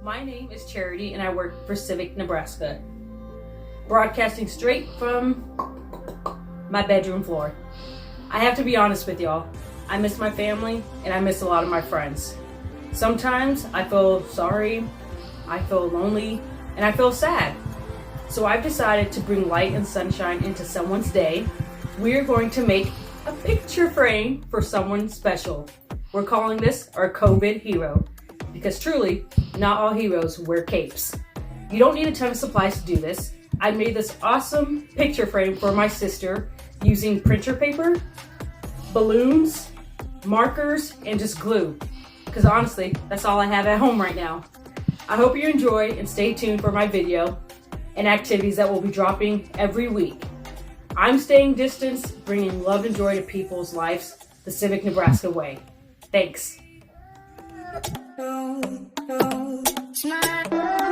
My name is Charity and I work for Civic, Nebraska. Broadcasting straight from my bedroom floor. I have to be honest with y'all. I miss my family and I miss a lot of my friends. Sometimes I feel sorry, I feel lonely, and I feel sad. So I've decided to bring light and sunshine into someone's day. We're going to make a picture frame for someone special. We're calling this our COVID hero, because truly, not all heroes wear capes. You don't need a ton of supplies to do this. I made this awesome picture frame for my sister using printer paper, balloons, markers, and just glue. Because honestly, that's all I have at home right now. I hope you enjoy and stay tuned for my video and activities that will be dropping every week. I'm staying distance, bringing love and joy to people's lives the Civic, Nebraska way. Thanks. Smile.